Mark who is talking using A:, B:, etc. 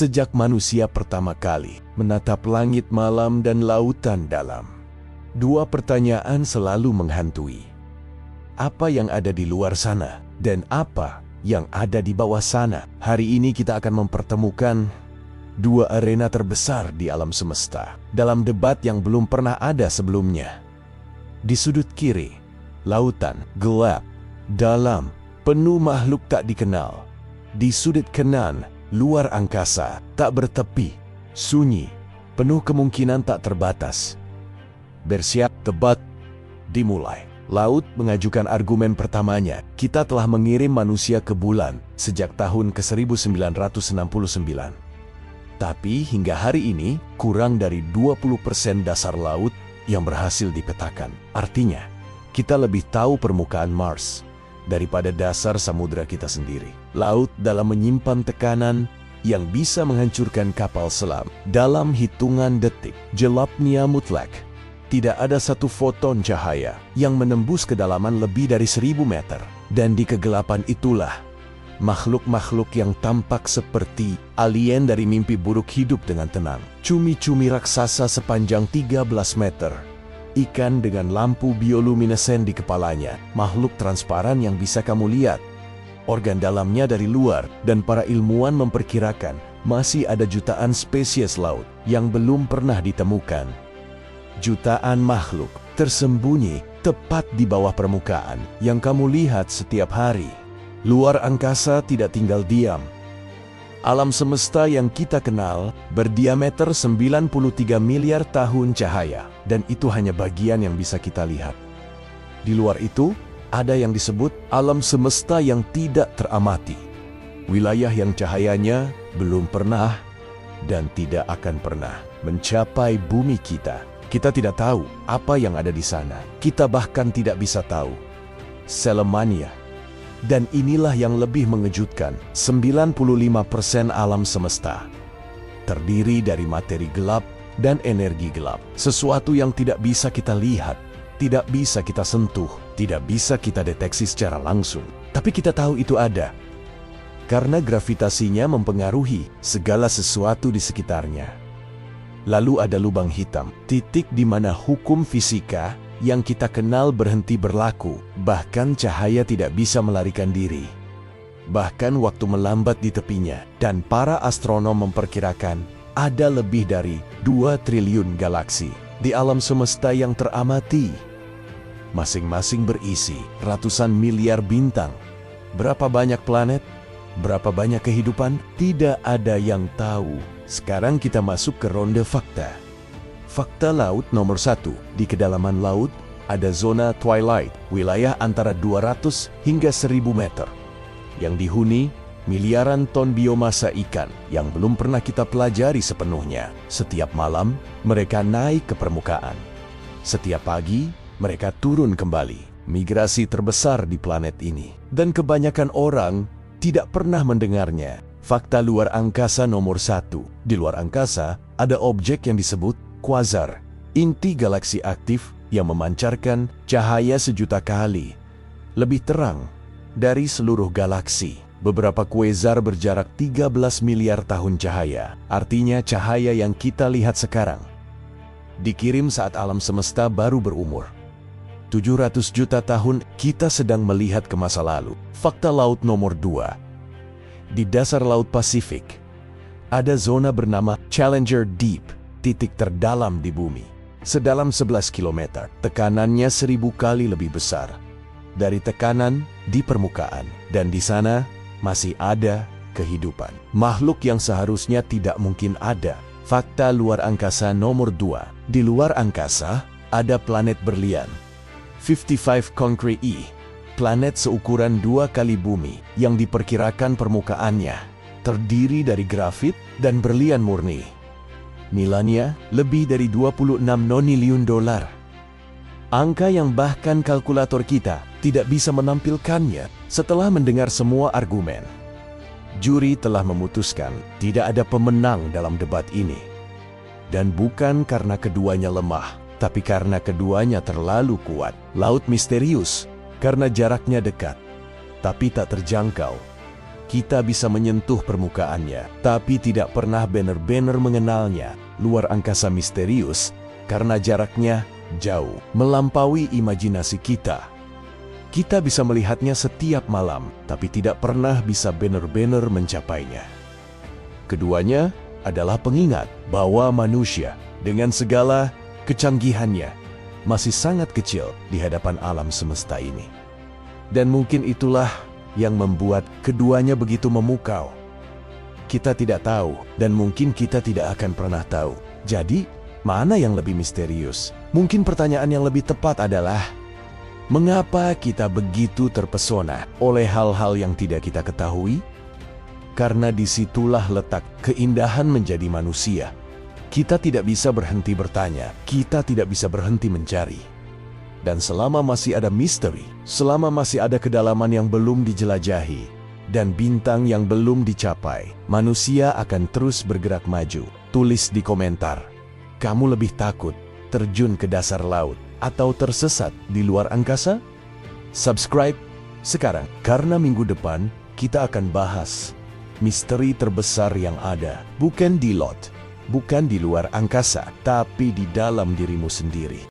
A: sejak manusia pertama kali menatap langit malam dan lautan dalam. Dua pertanyaan selalu menghantui. Apa yang ada di luar sana dan apa yang ada di bawah sana? Hari ini kita akan mempertemukan dua arena terbesar di alam semesta dalam debat yang belum pernah ada sebelumnya. Di sudut kiri, lautan gelap, dalam, penuh makhluk tak dikenal. Di sudut kanan, luar angkasa, tak bertepi, sunyi, penuh kemungkinan tak terbatas. Bersiap, debat dimulai. Laut mengajukan argumen pertamanya, kita telah mengirim manusia ke bulan sejak tahun ke-1969. Tapi hingga hari ini, kurang dari 20% dasar laut yang berhasil dipetakan. Artinya, kita lebih tahu permukaan Mars daripada dasar samudera kita sendiri. Laut dalam menyimpan tekanan yang bisa menghancurkan kapal selam dalam hitungan detik. Gelapnya mutlak. Tidak ada satu foton cahaya yang menembus kedalaman lebih dari 1000 meter. Dan di kegelapan itulah, makhluk-makhluk yang tampak seperti alien dari mimpi buruk hidup dengan tenang. Cumi-cumi raksasa sepanjang 13 meter. Ikan dengan lampu bioluminescen di kepalanya. Makhluk transparan yang bisa kamu lihat organ dalamnya dari luar. Dan para ilmuwan memperkirakan masih ada jutaan spesies laut yang belum pernah ditemukan. Jutaan makhluk tersembunyi tepat di bawah permukaan yang kamu lihat setiap hari. Luar angkasa tidak tinggal diam. Alam semesta yang kita kenal berdiameter 93 miliar tahun cahaya, dan itu hanya bagian yang bisa kita lihat. Di luar itu, ada yang disebut alam semesta yang tidak teramati. Wilayah yang cahayanya belum pernah dan tidak akan pernah mencapai bumi kita. Kita tidak tahu apa yang ada di sana. Kita bahkan tidak bisa tahu selamanya. Dan inilah yang lebih mengejutkan, 95% alam semesta terdiri dari materi gelap dan energi gelap. Sesuatu yang tidak bisa kita lihat, tidak bisa kita sentuh, tidak bisa kita deteksi secara langsung. Tapi kita tahu itu ada, karena gravitasinya mempengaruhi segala sesuatu di sekitarnya. Lalu ada lubang hitam, titik di mana hukum fisika yang kita kenal berhenti berlaku. Bahkan cahaya tidak bisa melarikan diri. Bahkan waktu melambat di tepinya. Dan para astronom memperkirakan ada lebih dari 2 triliun galaksi di alam semesta yang teramati. Masing-masing berisi ratusan miliar bintang. Berapa banyak planet? Berapa banyak kehidupan? Tidak ada yang tahu. Sekarang kita masuk ke ronde fakta. Fakta laut nomor 1. Di kedalaman laut, ada zona twilight, wilayah antara 200 hingga 1000 meter. Yang dihuni miliaran ton biomasa ikan yang belum pernah kita pelajari sepenuhnya. Setiap malam, mereka naik ke permukaan. Setiap pagi, mereka turun kembali. Migrasi terbesar di planet ini. Dan kebanyakan orang tidak pernah mendengarnya. Fakta luar angkasa nomor 1. Di luar angkasa, ada objek yang disebut quasar, inti galaksi aktif yang memancarkan cahaya sejuta kali lebih terang dari seluruh galaksi. Beberapa quasar berjarak 13 miliar tahun cahaya. Artinya cahaya yang kita lihat sekarang dikirim saat alam semesta baru berumur 700 juta tahun. Kita sedang melihat ke masa lalu. Fakta laut nomor 2. Di dasar Laut Pasifik, ada zona bernama Challenger Deep, titik terdalam di bumi. Sedalam 11 km, tekanannya 1000 kali lebih besar dari tekanan di permukaan. Dan di sana masih ada kehidupan. Makhluk yang seharusnya tidak mungkin ada. Fakta luar angkasa nomor 2. Di luar angkasa, ada planet berlian, 55 Concrete E. Planet seukuran 2 kali bumi yang diperkirakan permukaannya terdiri dari grafit dan berlian murni. Nilainya lebih dari 26 noniliun dolar. Angka yang bahkan kalkulator kita tidak bisa menampilkannya. Setelah mendengar semua argumen, juri telah memutuskan tidak ada pemenang dalam debat ini. Dan bukan karena keduanya lemah, tapi karena keduanya terlalu kuat. Laut misterius karena jaraknya dekat, tapi tak terjangkau. Kita bisa menyentuh permukaannya, tapi tidak pernah benar-benar mengenalnya. Luar angkasa misterius karena jaraknya jauh, melampaui imajinasi kita. Kita bisa melihatnya setiap malam, tapi tidak pernah bisa benar-benar mencapainya. Keduanya adalah pengingat bahwa manusia dengan segala kecanggihannya masih sangat kecil di hadapan alam semesta ini. Dan mungkin itulah yang membuat keduanya begitu memukau. Kita tidak tahu, dan mungkin kita tidak akan pernah tahu. Jadi, mana yang lebih misterius? Mungkin pertanyaan yang lebih tepat adalah, mengapa kita begitu terpesona oleh hal-hal yang tidak kita ketahui? Karena disitulah letak keindahan menjadi manusia. Kita tidak bisa berhenti bertanya, kita tidak bisa berhenti mencari. Dan selama masih ada misteri, selama masih ada kedalaman yang belum dijelajahi, dan bintang yang belum dicapai, manusia akan terus bergerak maju. Tulis di komentar, kamu lebih takut terjun ke dasar laut atau tersesat di luar angkasa? Subscribe sekarang, karena minggu depan kita akan bahas misteri terbesar yang ada, bukan di laut, bukan di luar angkasa, tapi di dalam dirimu sendiri.